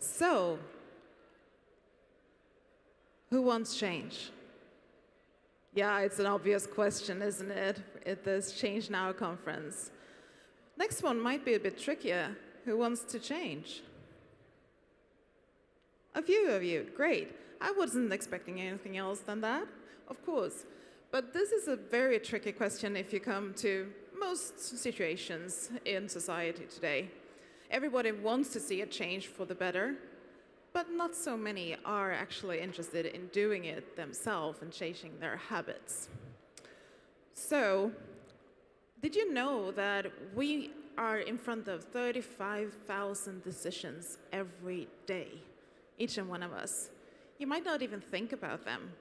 So, who wants change? Yeah, it's an obvious question, isn't it, at this Change Now conference. Next one might be a bit trickier. Who wants to change? A few of you, great. I wasn't expecting anything else than that, of course. But this is a very tricky question if you come to most situations in society today. Everybody wants to see a change for the better, but not so many are actually interested in doing it themselves and changing their habits. So, did you know that we are in front of 35,000 decisions every day, each and one of us? You might not even think about them.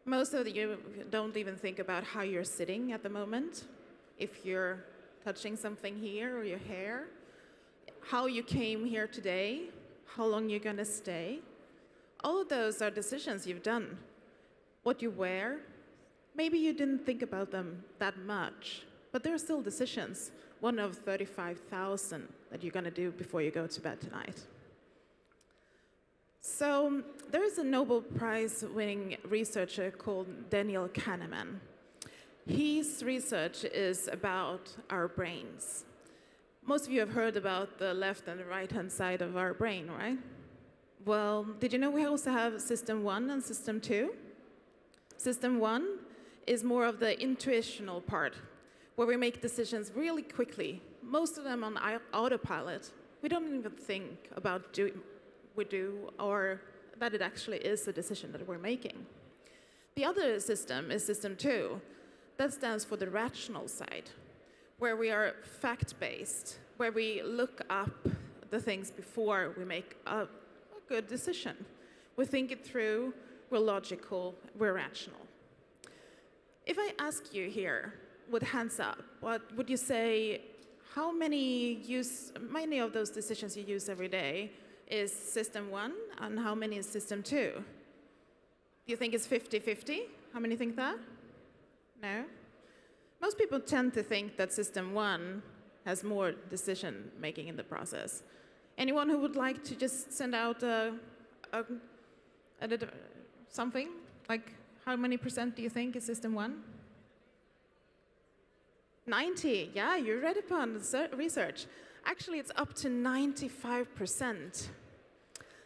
Most of you don't even think about how you're sitting at the moment, if you're touching something here or your hair, how you came here today, how long you're going to stay. All of those are decisions you've done. What you wear, maybe you didn't think about them that much, but they're still decisions, one of 35,000 that you're going to do before you go to bed tonight. So there is a Nobel Prize-winning researcher called Daniel Kahneman. His research is about our brains. Most of you have heard about the left and the right-hand side of our brain, right? Well, did you know we also have System 1 and System 2? System 1 is more of the intuitional part, where we make decisions really quickly, most of them on autopilot. We don't even think about we do, or that it actually is a decision that we're making. The other system is System 2. That stands for the rational side, where we are fact-based, where we look up the things before we make a good decision. We think it through, we're logical, we're rational. If I ask you here, with hands up, what would you say, how many of those decisions you use every day is System 1, and how many is System 2? Do you think it's 50-50? How many think that? No? Most people tend to think that System 1 has more decision-making in the process. Anyone who would like to just send out something? Like, how many % do you think is System 1? 90, yeah, you read upon the research. Actually, it's up to 95%.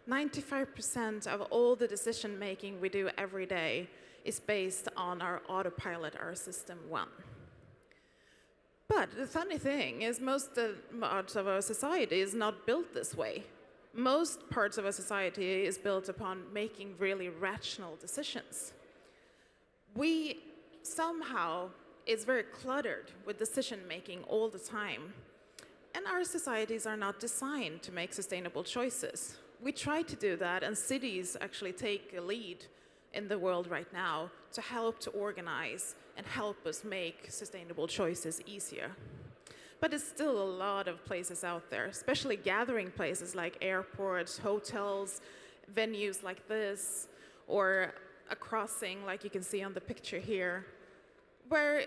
95% of all the decision-making we do every day is based on our autopilot, our System 1. But the funny thing is most parts of our society is not built this way. Most parts of our society is built upon making really rational decisions. We somehow is very cluttered with decision-making all the time. And our societies are not designed to make sustainable choices. We try to do that, and cities actually take a lead in the world right now to help to organize and help us make sustainable choices easier. But there's still a lot of places out there, especially gathering places like airports, hotels, venues like this, or a crossing like you can see on the picture here, where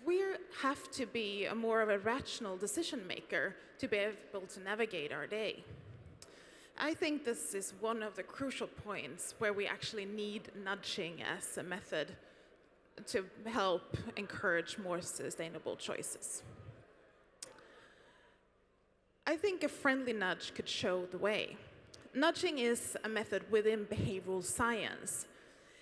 we have to be more of a rational decision maker to be able to navigate our day. I think this is one of the crucial points where we actually need nudging as a method to help encourage more sustainable choices. I think a friendly nudge could show the way. Nudging is a method within behavioral science.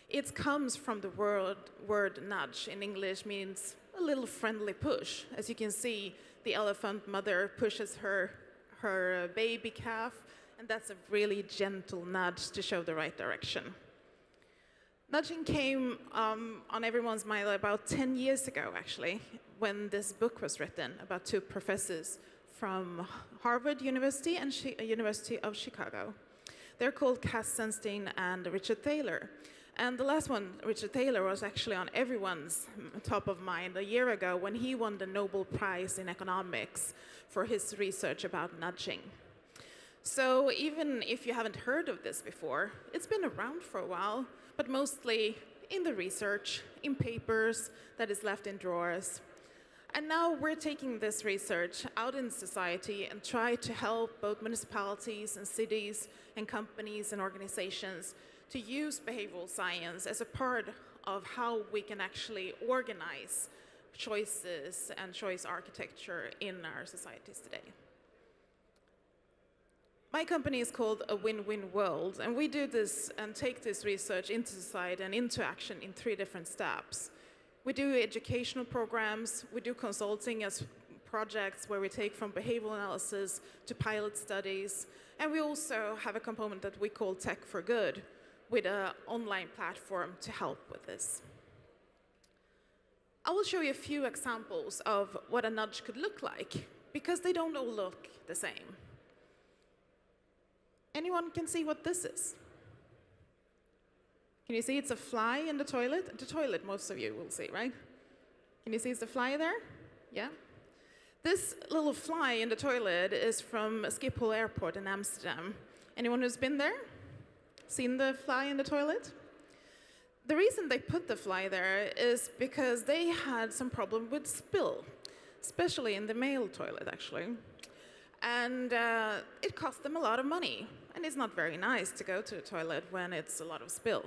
It comes from the word nudge. In English means a little friendly push. As you can see, the elephant mother pushes her baby calf, and that's a really gentle nudge to show the right direction. Nudging came on everyone's mind about 10 years ago, actually, when this book was written about two professors from Harvard University and University of Chicago. They're called Cass Sunstein and Richard Thaler. And the last one, Richard Thaler, was actually on everyone's top of mind a year ago when he won the Nobel Prize in economics for his research about nudging. So even if you haven't heard of this before, it's been around for a while, but mostly in the research, in papers that is left in drawers. And now we're taking this research out in society and try to help both municipalities and cities and companies and organizations to use behavioral science as a part of how we can actually organize choices and choice architecture in our societies today. My company is called A Win-Win World, and we do this and take this research into society and into action in 3 different steps. We do educational programs, we do consulting as projects where we take from behavioral analysis to pilot studies, and we also have a component that we call Tech for Good, with an online platform to help with this. I will show you a few examples of what a nudge could look like, because they don't all look the same. Anyone can see what this is? Can you see it's a fly in the toilet? The toilet, most of you will see, right? Can you see it's a fly there? Yeah? This little fly in the toilet is from Schiphol Airport in Amsterdam. Anyone who's been there? Seen the fly in the toilet? The reason they put the fly there is because they had some problem with spill, especially in the male toilet, actually. And it cost them a lot of money. And it's not very nice to go to the toilet when it's a lot of spill.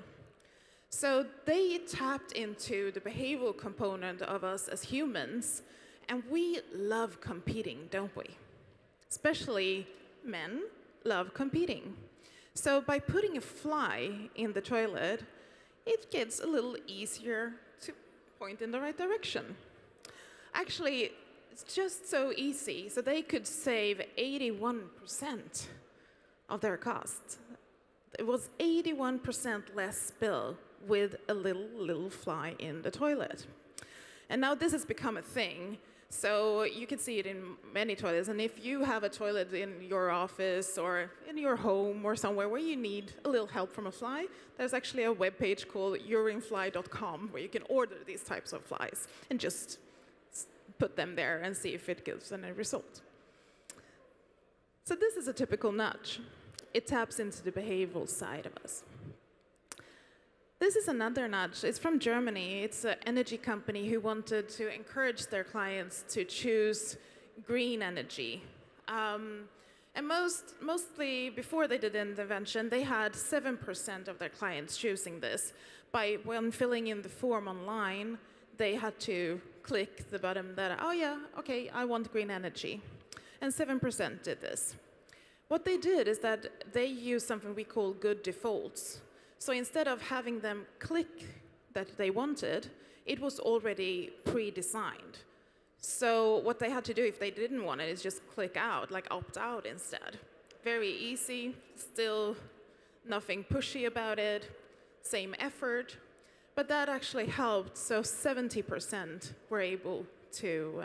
So they tapped into the behavioral component of us as humans, and we love competing, don't we? Especially men love competing. So by putting a fly in the toilet, it gets a little easier to point in the right direction. Actually, it's just so easy, so they could save 81% of their cost. It was 81% less spill with a little fly in the toilet. And now this has become a thing, so you can see it in many toilets. And if you have a toilet in your office or in your home or somewhere where you need a little help from a fly, there's actually a web page called urinefly.com where you can order these types of flies and just put them there and see if it gives any result. So this is a typical nudge. It taps into the behavioral side of us. This is another nudge. It's from Germany. It's an energy company who wanted to encourage their clients to choose green energy. And mostly before they did the intervention, they had 7% of their clients choosing this. When filling in the form online, they had to click the button that, oh yeah, okay, I want green energy. And 7% did this. What they did is that they used something we call good defaults. So instead of having them click that they wanted, it was already pre-designed. So what they had to do if they didn't want it is just click out, like opt out instead. Very easy, still nothing pushy about it, same effort. But that actually helped, so 70% were able to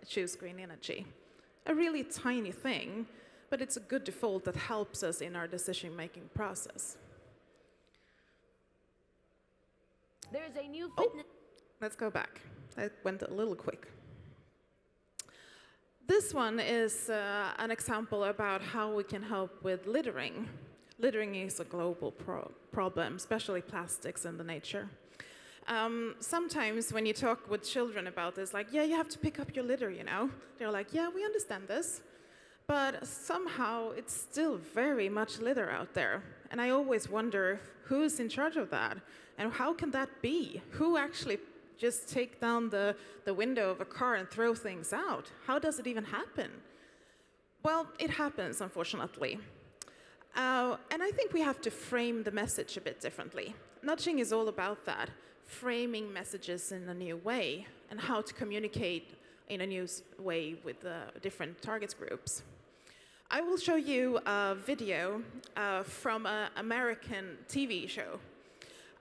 choose green energy. A really tiny thing, but it's a good default that helps us in our decision-making process. There's a new fitness... Let's go back. I went a little quick. This one is an example about how we can help with littering. Littering is a global problem, especially plastics in the nature. Sometimes when you talk with children about this, like, yeah, you have to pick up your litter, you know? They're like, yeah, we understand this. But somehow it's still very much litter out there. And I always wonder who's in charge of that? And how can that be? Who actually just take down the window of a car and throw things out? How does it even happen? Well, it happens, unfortunately. And I think we have to frame the message a bit differently. Nudging is all about that, framing messages in a new way and how to communicate in a new way with different target groups. I will show you a video from an American TV show.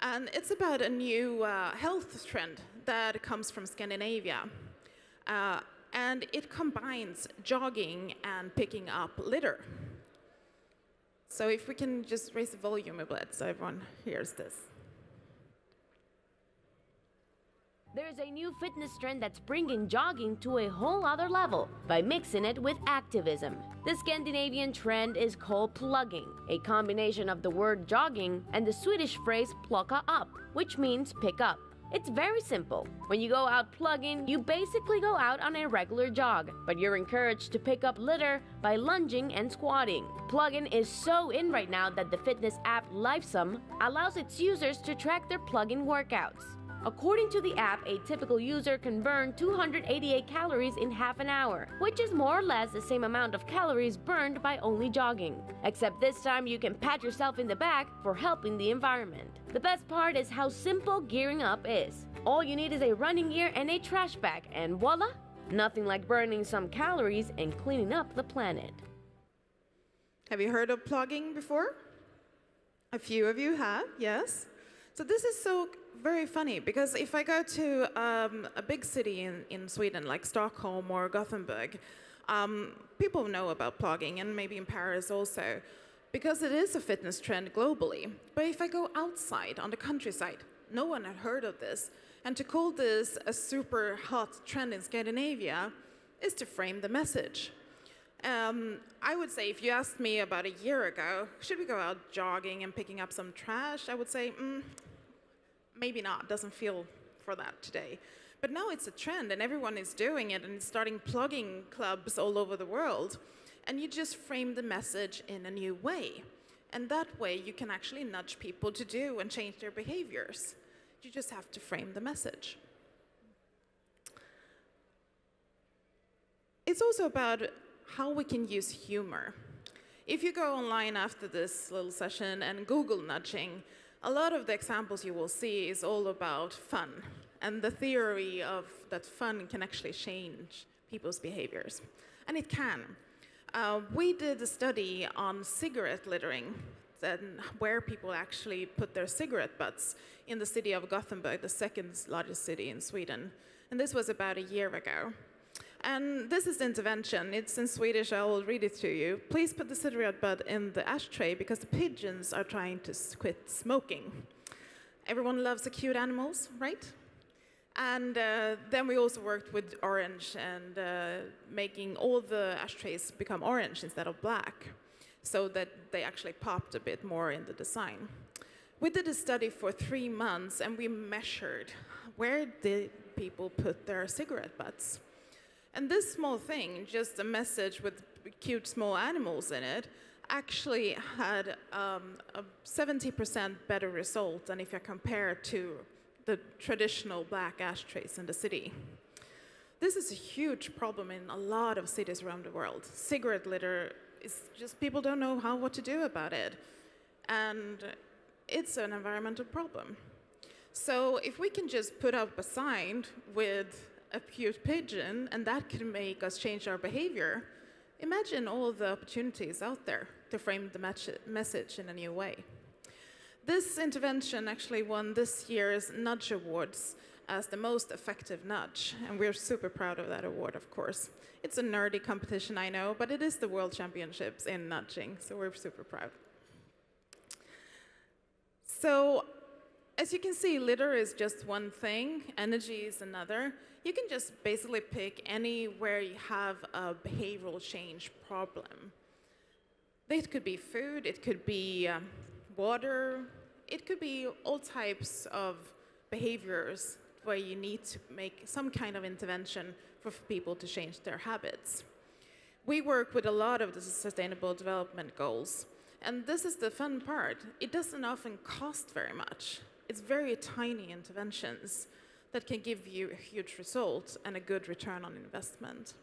And it's about a new health trend that comes from Scandinavia. And it combines jogging and picking up litter. So if we can just raise the volume a bit so everyone hears this. There's a new fitness trend that's bringing jogging to a whole other level by mixing it with activism. The Scandinavian trend is called plugging, a combination of the word jogging and the Swedish phrase plocka up, which means pick up. It's very simple. When you go out plugging, you basically go out on a regular jog, but you're encouraged to pick up litter by lunging and squatting. Plugging is so in right now that the fitness app Lifesum allows its users to track their plug-in workouts. According to the app, a typical user can burn 288 calories in half an hour, which is more or less the same amount of calories burned by only jogging. Except this time you can pat yourself in the back for helping the environment. The best part is how simple gearing up is. All you need is a running gear and a trash bag, and voila! Nothing like burning some calories and cleaning up the planet. Have you heard of plugging before? A few of you have, yes. So this is so very funny, because if I go to a big city in Sweden, like Stockholm or Gothenburg, people know about plugging, and maybe in Paris also, because it is a fitness trend globally. But if I go outside on the countryside, no one had heard of this. And to call this a super hot trend in Scandinavia is to frame the message. I would say, if you asked me about a year ago, should we go out jogging and picking up some trash? I would say, maybe not, doesn't feel for that today. But now it's a trend and everyone is doing it and it's starting plugging clubs all over the world. And you just frame the message in a new way. And that way you can actually nudge people to do and change their behaviors. You just have to frame the message. It's also about how we can use humor. If you go online after this little session and Google nudging, a lot of the examples you will see is all about fun and the theory of that fun can actually change people's behaviors. And it can. We did a study on cigarette littering, where people actually put their cigarette butts in the city of Gothenburg, the second largest city in Sweden. And this was about a year ago. And this is the intervention. It's in Swedish, I will read it to you. Please put the cigarette butt in the ashtray because the pigeons are trying to quit smoking. Everyone loves the cute animals, right? And then we also worked with orange and making all the ashtrays become orange instead of black, so that they actually popped a bit more in the design. We did a study for 3 months and we measured where did people put their cigarette butts. And this small thing, just a message with cute small animals in it, actually had a 70% better result than if I compare to the traditional black ashtrays in the city. This is a huge problem in a lot of cities around the world. Cigarette litter is just, people don't know what to do about it. And it's an environmental problem. So if we can just put up a sign with a cute pigeon, and that can make us change our behavior, imagine all the opportunities out there to frame the message in a new way. This intervention actually won this year's Nudge Awards as the most effective nudge, and we're super proud of that award, of course. It's a nerdy competition, I know, but it is the World Championships in nudging, so we're super proud. So, as you can see, litter is just one thing, energy is another. You can just basically pick anywhere you have a behavioral change problem. It could be food, it could be water, it could be all types of behaviors where you need to make some kind of intervention for people to change their habits. We work with a lot of the Sustainable Development Goals, and this is the fun part. It doesn't often cost very much. It's very tiny interventions that can give you a huge result and a good return on investment.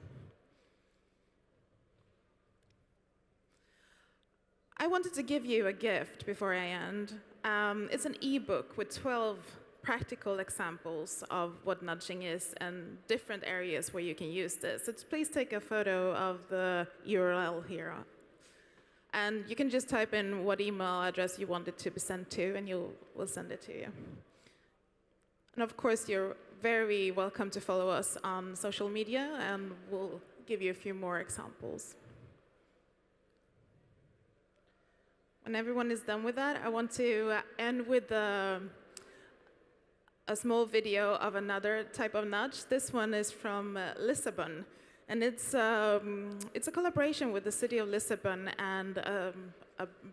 I wanted to give you a gift before I end. It's an ebook with 12 practical examples of what nudging is and different areas where you can use this. So please take a photo of the URL here. And you can just type in what email address you want it to be sent to, and we'll send it to you. And of course, you're very welcome to follow us on social media, and we'll give you a few more examples. When everyone is done with that, I want to end with a small video of another type of nudge. This one is from Lisbon. And it's a collaboration with the city of Lisbon and a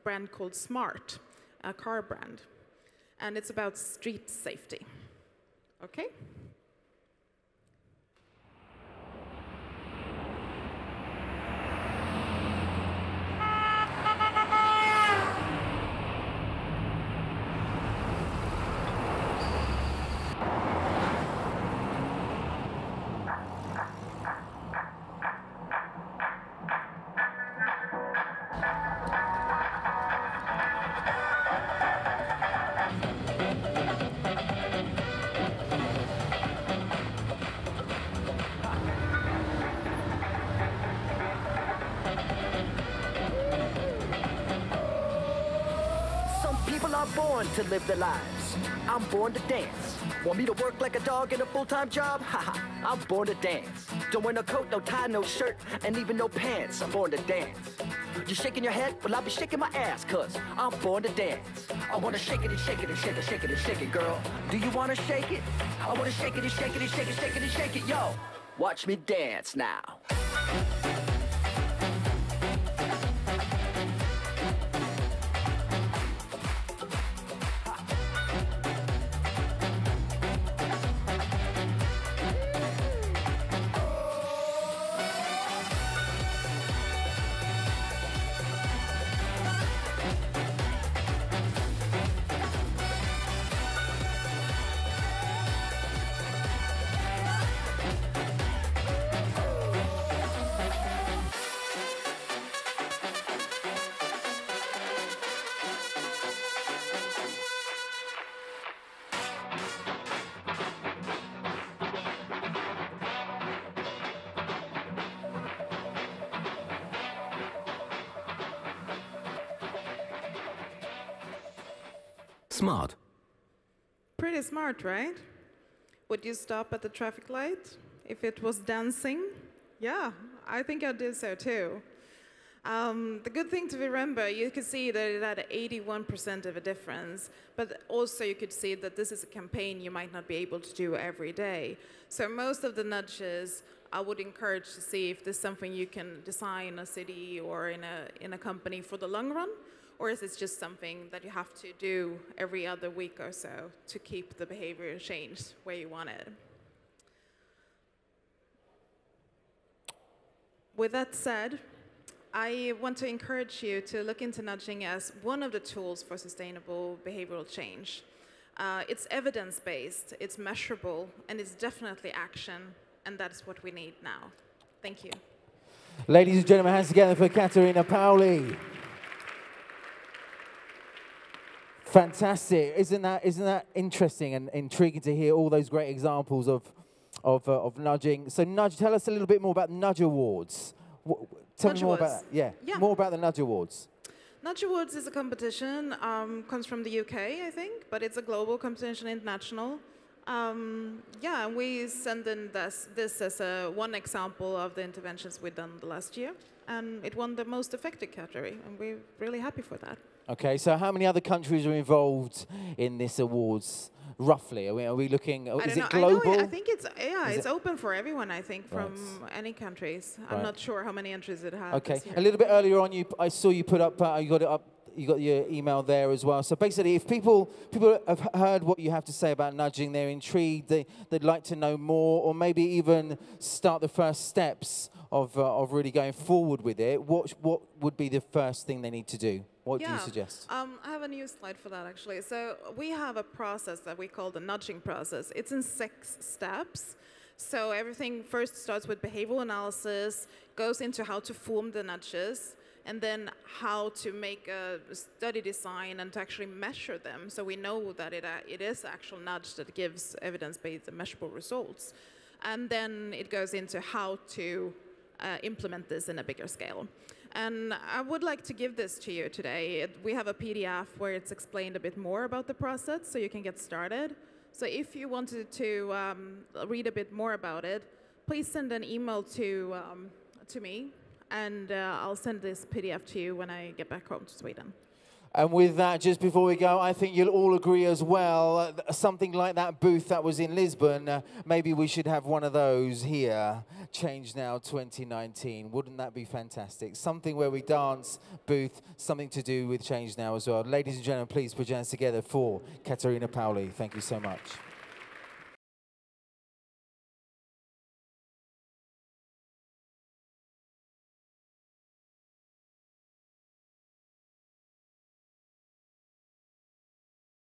brand called Smart, a car brand. And it's about street safety. Okay. People are born to live their lives. I'm born to dance. Want me to work like a dog in a full-time job? Haha, I'm born to dance. Don't wear no coat, no tie, no shirt, and even no pants. I'm born to dance. You shaking your head? Well, I'll be shaking my ass, cause I'm born to dance. I wanna shake it and shake it and shake it, shake it and shake it, girl. Do you wanna shake it? I wanna shake it and shake it and shake it, shake it and shake it, yo. Watch me dance now. Smart. Pretty smart, right? Would you stop at the traffic light if it was dancing? Yeah, I think I did so too. The good thing to remember, you could see that it had 81% of a difference, but also you could see that this is a campaign you might not be able to do every day. So most of the nudges, I would encourage to see if there's something you can design in a city or in a company for the long run, or is it just something that you have to do every other week or so to keep the behavior changed where you want it? With that said, I want to encourage you to look into nudging as one of the tools for sustainable behavioral change. It's evidence-based, it's measurable, and it's definitely action, and that's what we need now. Thank you. Ladies and gentlemen, hands together for Katharina Paoli. Fantastic. Isn't that interesting and intriguing to hear all those great examples of nudging? So Nudge, tell us a little bit more about Nudge Awards. Tell me more about that. Yeah, more about the Nudge Awards. Nudge Awards is a competition, comes from the UK, I think, but it's a global competition, international. Yeah, and we send in this as one example of the interventions we've done the last year, and it won the most effective category, and we're really happy for that. Okay, so how many other countries are involved in this awards, roughly? Are we looking, is it global? I think it's, it's open for everyone, I think, from any countries. I'm not sure how many entries it has. Okay, a little bit earlier on, I saw you put up, you got it up, you got your email there as well. So basically, if people have heard what you have to say about nudging, they're intrigued, they'd like to know more, or maybe even start the first steps of really going forward with it, what would be the first thing they need to do? What do you suggest? I have a new slide for that, actually. So we have a process that we call the nudging process. It's in 6 steps. So everything first starts with behavioral analysis, goes into how to form the nudges, and then how to make a study design and to actually measure them. So we know that it is actual nudge that gives evidence-based and measurable results. And then it goes into how to implement this in a bigger scale. And I would like to give this to you today. We have a PDF where it's explained a bit more about the process, so you can get started. So if you wanted to read a bit more about it, please send an email to me, and I'll send this PDF to you when I get back home to Sweden. And with that, just before we go, I think you'll all agree as well, something like that booth that was in Lisbon, maybe we should have one of those here, ChangeNOW 2019. Wouldn't that be fantastic? Something where we dance, booth, something to do with ChangeNOW as well. Ladies and gentlemen, please put your hands together for Katharina Paoli. Thank you so much.